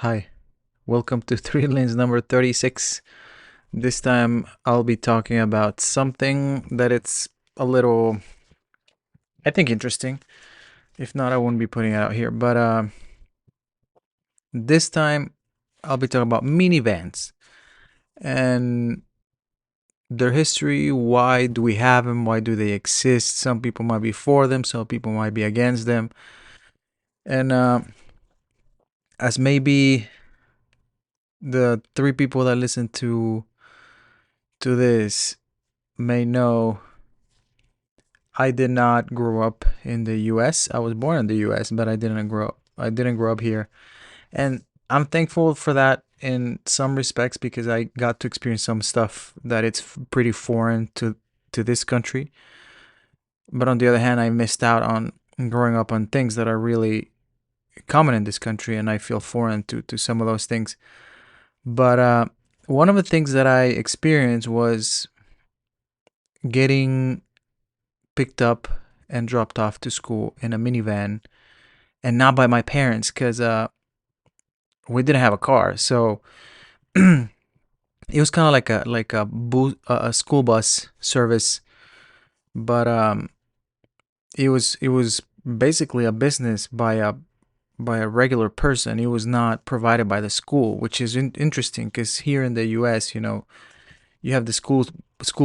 Hi, welcome to 3 Lanes number 36. This time I'll be talking about something that it's a little, I think, interesting. If not, I wouldn't be putting it out here. But this time I'll be talking about minivans and their history. Why do we have them? Why do they exist? Some people might be for them, some people might be against them. And as maybe the three people that listen to this may know, I did not grow up in the US. I was born in the US, but I didn't grow up here. And I'm thankful for that in some respects because I got to experience some stuff that it's pretty foreign to this country. But on the other hand, I missed out on growing up on things that are really common in this country, and I feel foreign to some of those things. But one of the things that I experienced was getting picked up and dropped off to school in a minivan, and not by my parents because we didn't have a car. So it was kind of like a school bus service, but it was basically a business by a regular person. It was not provided by the school, which is interesting because here in the U.S., you have the school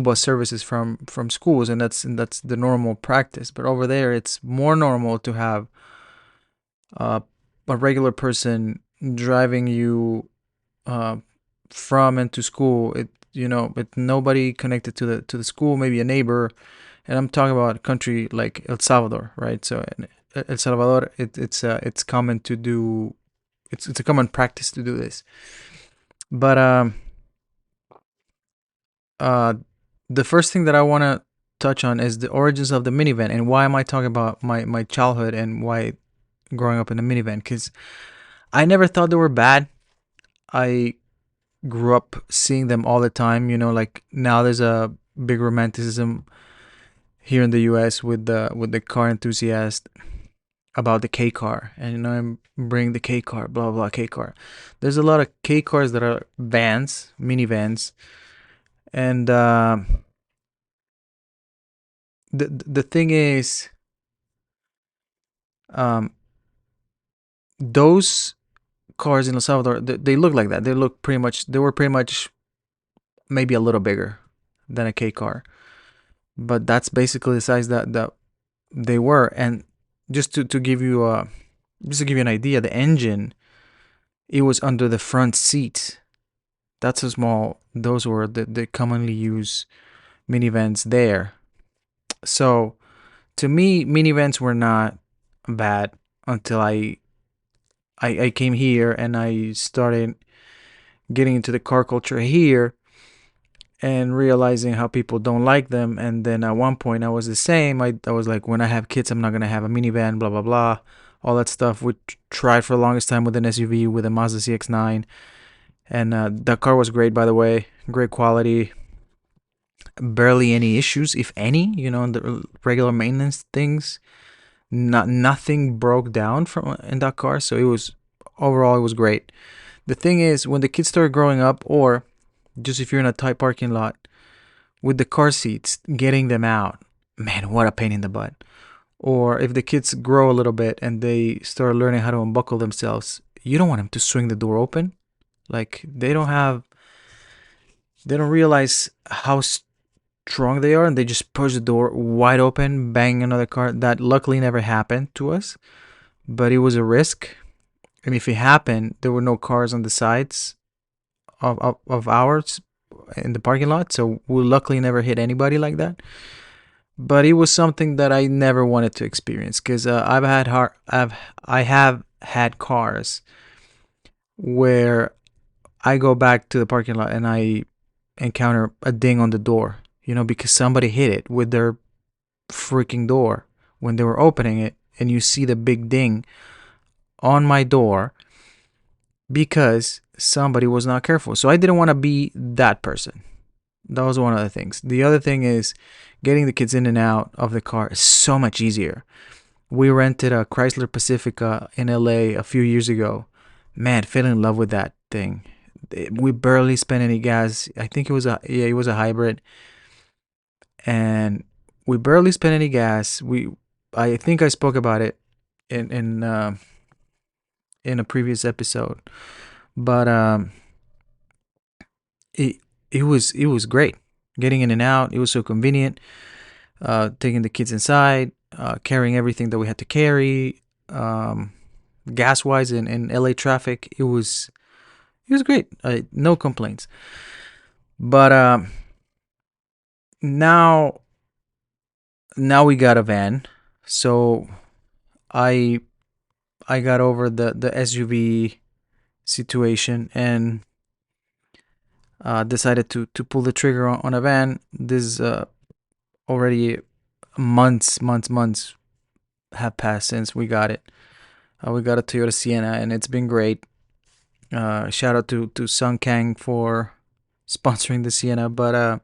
bus services from schools, and that's the normal practice. But over there, it's more normal to have uh, a regular person driving you uh, from and to school. With nobody connected to the school, maybe a neighbor. And I'm talking about a country like El Salvador, right? So in El Salvador, it's common to do. It's a common practice to do this. But uh, the first thing that I want to touch on is the origins of the minivan, and why am I talking about my childhood and why growing up in a minivan? Because I never thought they were bad. I grew up seeing them all the time. Like now there's a big romanticism here in the U.S. with the car enthusiast about the K car, and I'm bringing the K car, blah blah K car. There's a lot of K cars that are vans, minivans, and the thing is, um, those cars in El Salvador, they look like that. They were pretty much maybe a little bigger than a K car, but that's basically the size that they were. And just to give you an idea, the engine, it was under the front seat. That's how small those were. The commonly used minivans there. So to me, minivans were not bad until I came here and I started getting into the car culture here and realizing how people don't like them. And then at one point I was the same. I was like, when I have kids, I'm not gonna have a minivan, blah blah blah, all that stuff. We tried for the longest time with an SUV, with a Mazda CX-9, and that car was great, by the way, great quality, barely any issues, if any. The regular maintenance things, nothing broke down from in that car. So it was great. The thing is, when the kids started growing up, or just if you're in a tight parking lot, with the car seats, getting them out, man, what a pain in the butt. Or if the kids grow a little bit and they start learning how to unbuckle themselves, you don't want them to swing the door open. Like they don't realize how strong they are, and they just push the door wide open, bang another car. That luckily never happened to us, but it was a risk. And if it happened, there were no cars on the sides of ours in the parking lot, so we luckily never hit anybody like that. But it was something that I never wanted to experience because I have had cars where I go back to the parking lot and I encounter a ding on the door, because somebody hit it with their freaking door when they were opening it, and you see the big ding on my door because somebody was not careful. So I didn't want to be that person. That was one of the things. The other thing is, getting the kids in and out of the car is so much easier. We rented a Chrysler Pacifica in LA a few years ago. Man, fell in love with that thing. We barely spent any gas. I think it was a hybrid, and we barely spent any gas. I think I spoke about it in in a previous episode, but it it was great getting in and out. It was so convenient. Taking the kids inside, carrying everything that we had to carry. Gas wise in LA traffic, it was great. No complaints. But now now we got a van, so I I got over the SUV situation and decided to pull the trigger on a van. This is already months have passed since we got it. We got a Toyota Sienna, and it's been great. Shout out to Sun Kang for sponsoring the Sienna, but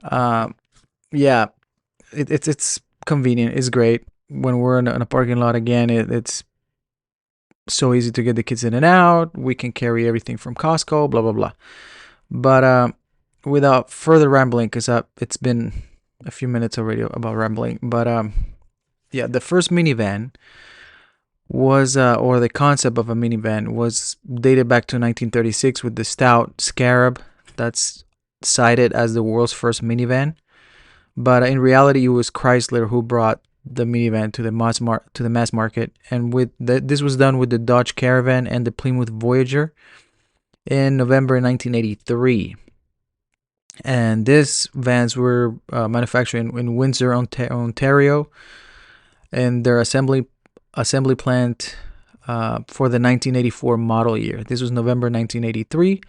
uh, yeah, it's convenient. It's great when we're in a parking lot again. It's so easy to get the kids in and out. We can carry everything from Costco, blah blah blah. But without further rambling, because it's been a few minutes already about rambling. But yeah, the first minivan was, or the concept of a minivan was dated back to 1936 with the stout Scarab that's cited as the world's first minivan. But in reality, it was Chrysler who brought the minivan to the mass market, and this was done with the Dodge Caravan and the Plymouth Voyager in November 1983. And these vans were manufactured in Windsor, Ontario, and their assembly plant for the 1984 model year. This was November 1983,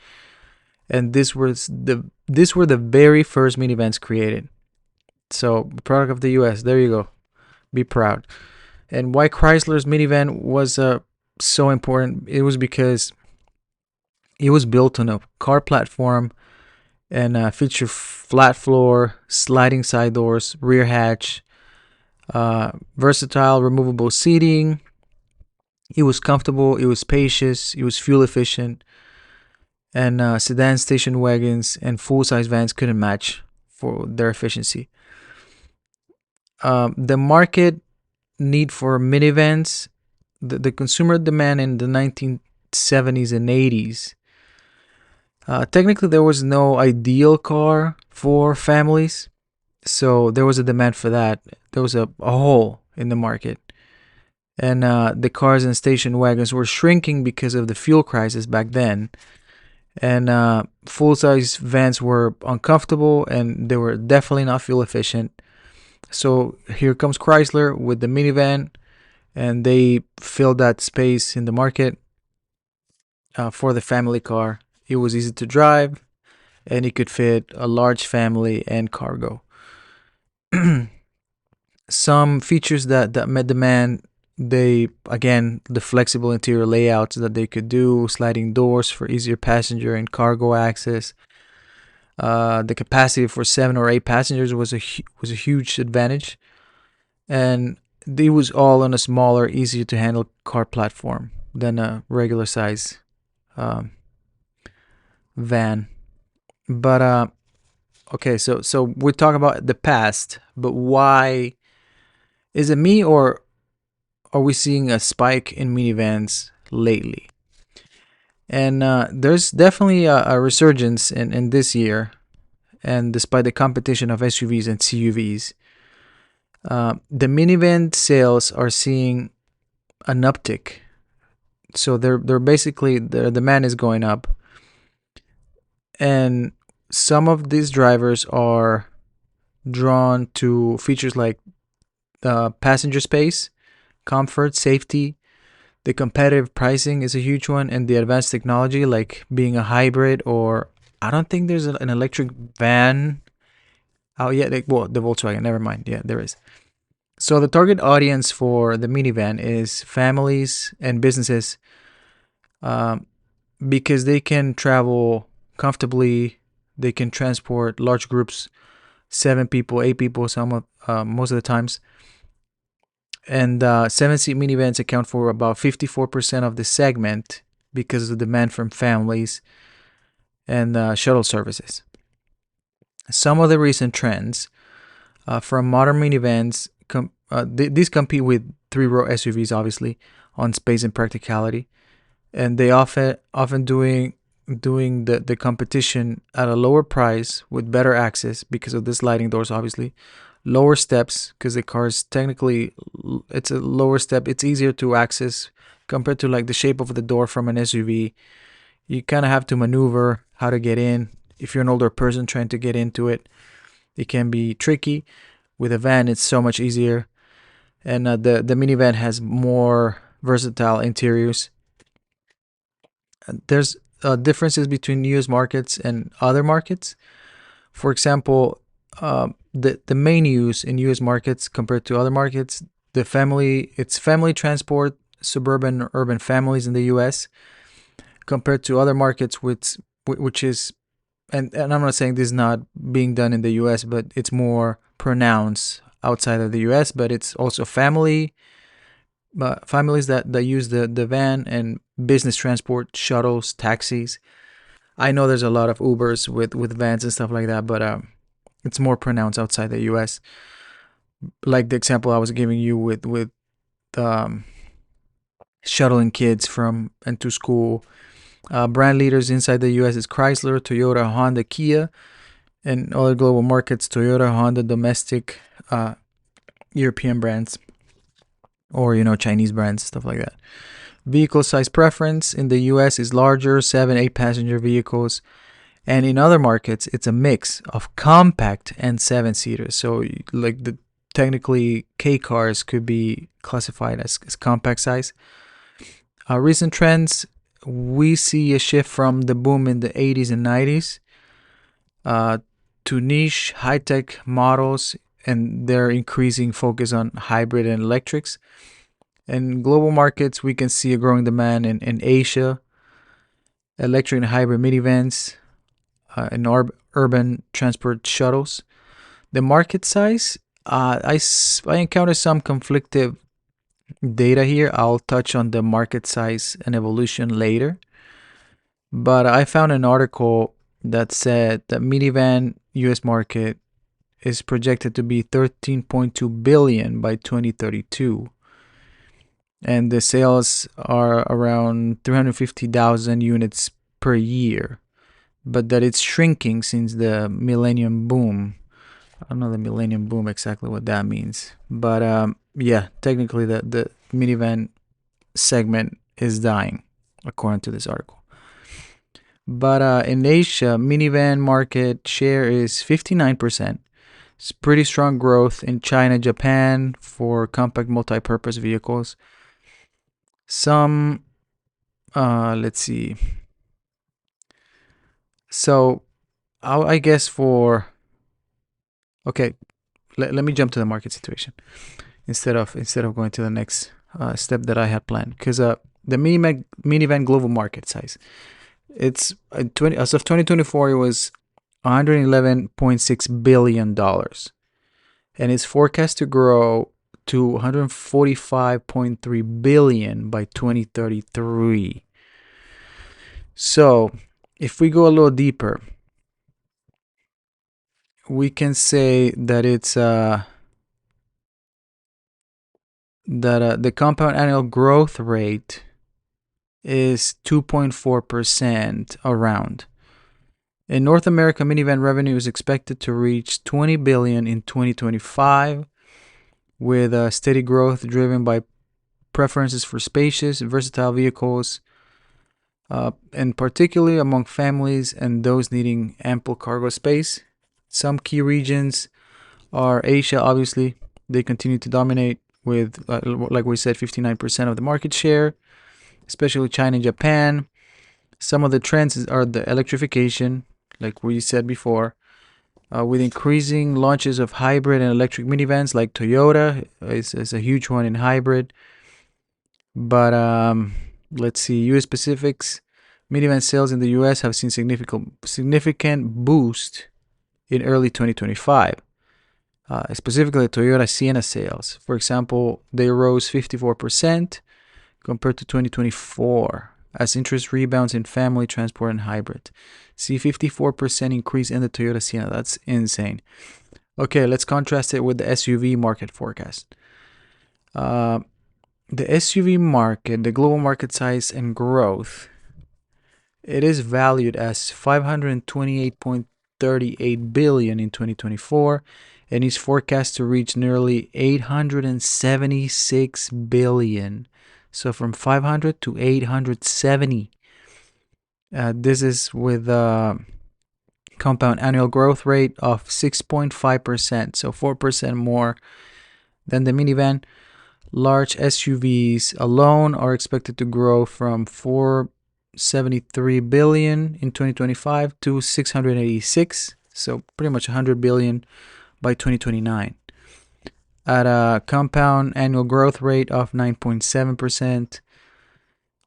and these were the very first minivans created. So, product of the U.S. There you go. Be proud. And why Chrysler's minivan was so important? It was because it was built on a car platform and featured flat floor, sliding side doors, rear hatch, versatile removable seating. It was comfortable, it was spacious, it was fuel efficient, and sedan station wagons and full-size vans couldn't match for their efficiency. The market need for minivans, the consumer demand in the 1970s and 80s. Technically, there was no ideal car for families, so there was a demand for that. There was a hole in the market, and the cars and station wagons were shrinking because of the fuel crisis back then. And full-size vans were uncomfortable, and they were definitely not fuel efficient. So here comes Chrysler with the minivan, and they filled that space in the market for the family car. It was easy to drive, and it could fit a large family and cargo. Some features that met demand, they again, the flexible interior layouts that they could do, sliding doors for easier passenger and cargo access. The capacity for 7 or 8 passengers was a huge advantage, and it was all on a smaller, easier to handle car platform than a regular size um, van. But okay, so we're talking about the past, but why is it me, or are we seeing a spike in minivans lately? And there's definitely a resurgence in this year, and despite the competition of SUVs and CUVs, the minivan sales are seeing an uptick. So they're basically, the demand is going up, and some of these drivers are drawn to features like passenger space, comfort, safety. The competitive pricing is a huge one, and the advanced technology, like being a hybrid, or I don't think there's an electric van out yet. Well, the Volkswagen, never mind. Yeah, there is. So the target audience for the minivan is families and businesses, um, because they can travel comfortably. They can transport large groups, 7 people, 8 people, most of the times, And 7-seat minivans account for about 54% of the segment because of the demand from families and shuttle services. Some of the recent trends from modern minivans, these compete with three-row SUVs, obviously, on space and practicality, and they often doing the competition at a lower price with better access because of the sliding doors, obviously, lower steps because the car is technically, it's a lower step. It's easier to access compared to like the shape of the door from an SUV. You kind of have to maneuver how to get in. If you're an older person trying to get into it, it can be tricky. With a van, it's so much easier, and the minivan has more versatile interiors. There's differences between U.S. markets and other markets. For example, the main use in U.S. markets compared to other markets, it's family transport, suburban, urban families in the U.S. compared to other markets, which is, and I'm not saying this is not being done in the U.S., but it's more pronounced outside of the U.S. But it's also families that use the van and business transport, shuttles, taxis. I know there's a lot of Ubers with vans and stuff like that, but it's more pronounced outside the U.S. Like the example I was giving you with um, shuttling kids from and to school. Brand leaders inside the U.S. is Chrysler, Toyota, Honda, Kia, and other global markets: Toyota, Honda, domestic, European brands, or Chinese brands, stuff like that. Vehicle size preference in the US is larger, 7, 8 passenger vehicles. And in other markets, it's a mix of compact and 7-seaters. So, like technically, K cars could be classified as compact size. Recent trends, we see a shift from the boom in the 80s and 90s to niche high tech models, and their increasing focus on hybrid and electrics. In global markets, we can see a growing demand in Asia, electric and hybrid minivans, and urban transport shuttles. The market size, I encounter some conflicted data here. I'll touch on the market size and evolution later. But I found an article that said that minivan US market is projected to be 13.2 billion by 2032. And the sales are around 350,000 units per year, but that it's shrinking since the millennium boom. I don't know the millennium boom exactly what that means, but yeah, technically the minivan segment is dying, according to this article. But in Asia, minivan market share is 59%. It's pretty strong growth in China, Japan for compact multi-purpose vehicles. Some, let's see. So, I guess okay, let me jump to the market situation instead of going to the next step that I had planned, because the minivan global market size, it's 20 as of 2024, it was 111.6 billion dollars, and it's forecast to grow to 145.3 billion by 2033. So, if we go a little deeper, we can say that it's that the compound annual growth rate is 2.4% around. In North America, minivan revenue is expected to reach 20 billion in 2025, with a steady growth driven by preferences for spacious, versatile vehicles, and particularly among families and those needing ample cargo space. Some key regions are Asia, obviously. They continue to dominate with, like we said, 59% of the market share, especially China and Japan. Some of the trends are the electrification, like we said before, with increasing launches of hybrid and electric minivans, like Toyota is a huge one in hybrid. But let's see, U.S. specifics. Minivan sales in the U.S. have seen significant boost in early 2025. specifically Toyota Sienna sales. For example, they rose 54% compared to 2024 as interest rebounds in family transport and hybrid. See, 54% increase in the Toyota Sienna. That's insane. Okay, let's contrast it with the SUV market forecast. The SUV market, the global market size and growth, it is valued as 528.38 billion in 2024 and is forecast to reach nearly 876 billion. So from 500 to 870. This is with a compound annual growth rate of 6.5%, so 4% more than the minivan. Large SUVs alone are expected to grow from 473 billion in 2025 to 686, so pretty much 100 billion by 2029. At a compound annual growth rate of 9.7%.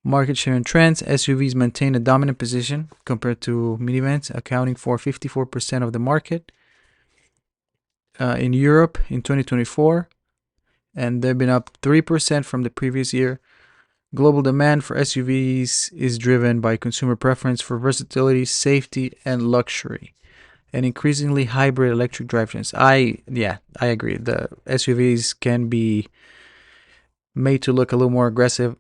Market share and trends, SUVs maintain a dominant position compared to minivans, accounting for 54% of the market in Europe in 2024, and they've been up 3% from the previous year. Global demand for SUVs is driven by consumer preference for versatility, safety, and luxury, and increasingly hybrid electric drivetrains. I agree. The SUVs can be made to look a little more aggressive.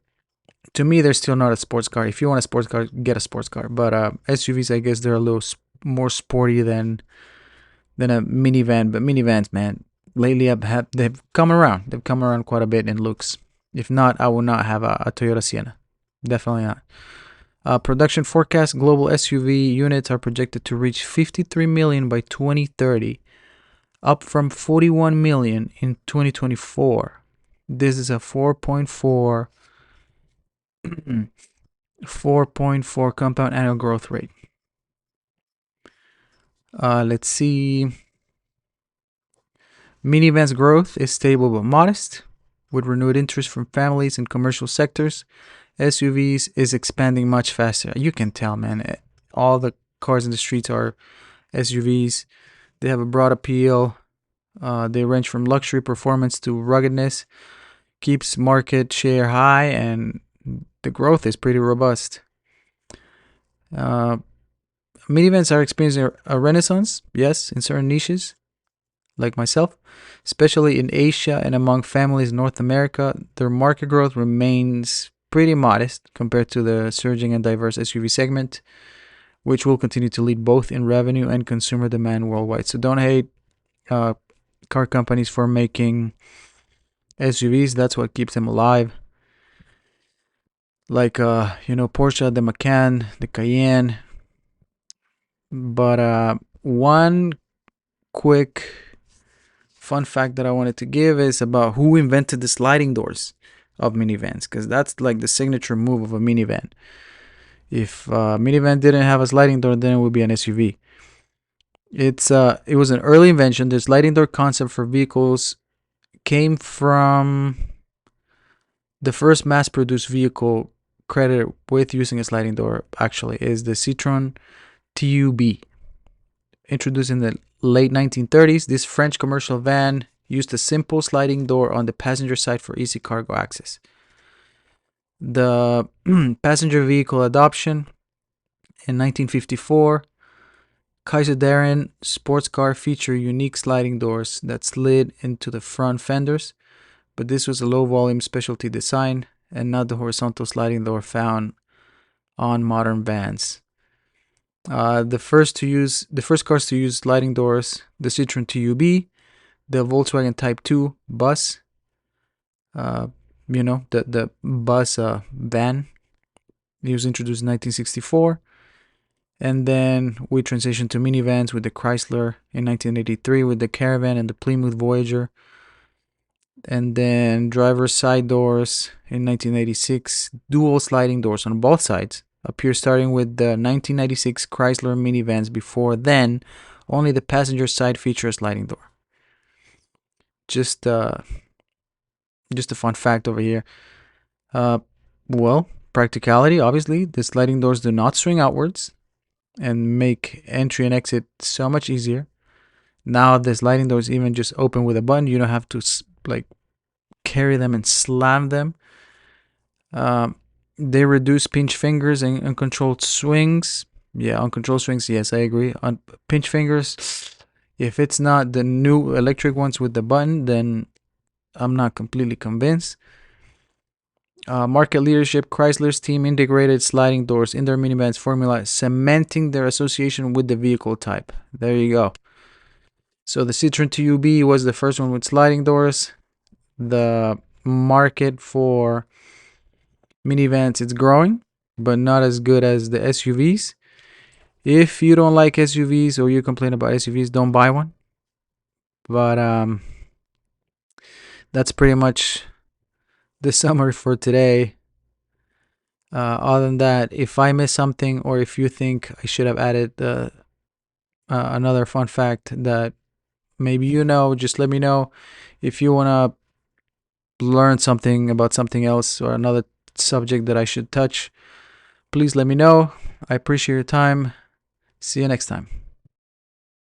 To me, they're still not a sports car. If you want a sports car, get a sports car. But SUVs, I guess they're a little more sporty than a minivan. But minivans, man, lately they've come around. They've come around quite a bit in looks. If not, I will not have a Toyota Sienna. Definitely not. Production forecast: global SUV units are projected to reach 53 million by 2030, up from 41 million in 2024. This is a 4.4 compound annual growth rate. Let's see. Minivans growth is stable but modest, with renewed interest from families and commercial sectors. SUVs is expanding much faster. You can tell, man. All the cars in the streets are SUVs. They have a broad appeal. They range from luxury performance to ruggedness. Keeps market share high, and the growth is pretty robust. Minivans are experiencing a renaissance, yes, in certain niches, like myself, especially in Asia and among families in North America. Their market growth remains pretty modest compared to the surging and diverse SUV segment, which will continue to lead both in revenue and consumer demand worldwide. So don't hate car companies for making SUVs. That's what keeps them alive. Like Porsche, the Macan, the Cayenne. But one quick fun fact that I wanted to give is about who invented the sliding doors of minivans, because that's like the signature move of a minivan. If a minivan didn't have a sliding door, then it would be an SUV. It was an early invention. The sliding door concept for vehicles came from the first mass-produced vehicle credited with using a sliding door, actually, is the Citroën TUB. Introduced in the late 1930s, this French commercial van used a simple sliding door on the passenger side for easy cargo access. The passenger vehicle adoption in 1954, Kaiser sports car feature unique sliding doors that slid into the front fenders, but this was a low-volume specialty design and not the horizontal sliding door found on modern vans. The first cars to use sliding doors: the Citroën TUB, the Volkswagen Type 2 bus, the bus van. It was introduced in 1964. And then we transitioned to minivans with the Chrysler in 1983, with the Caravan and the Plymouth Voyager. And then driver's side doors in 1986, dual sliding doors on both sides appear starting with the 1996 Chrysler minivans. Before then, only the passenger side featured a sliding door. Just a fun fact over here. Well, practicality, obviously, the sliding doors do not swing outwards and make entry and exit so much easier. Now the sliding doors even just open with a button. You don't have to like carry them and slam them. They reduce pinch fingers and uncontrolled swings. Yeah, uncontrolled swings. Yes, I agree. On pinch fingers, if it's not the new electric ones with the button, then I'm not completely convinced. Market leadership, Chrysler's team integrated sliding doors in their minivans formula, cementing their association with the vehicle type. There you go. So the Citroen TUB was the first one with sliding doors. The market for minivans, it's growing, but not as good as the SUVs. If you don't like SUVs or you complain about SUVs, don't buy one. But that's pretty much the summary for today. Other than that, if I missed something or if you think I should have added another fun fact that maybe you know, just let me know. If you want to learn something about something else or another subject that I should touch, please let me know. I appreciate your time. See you next time.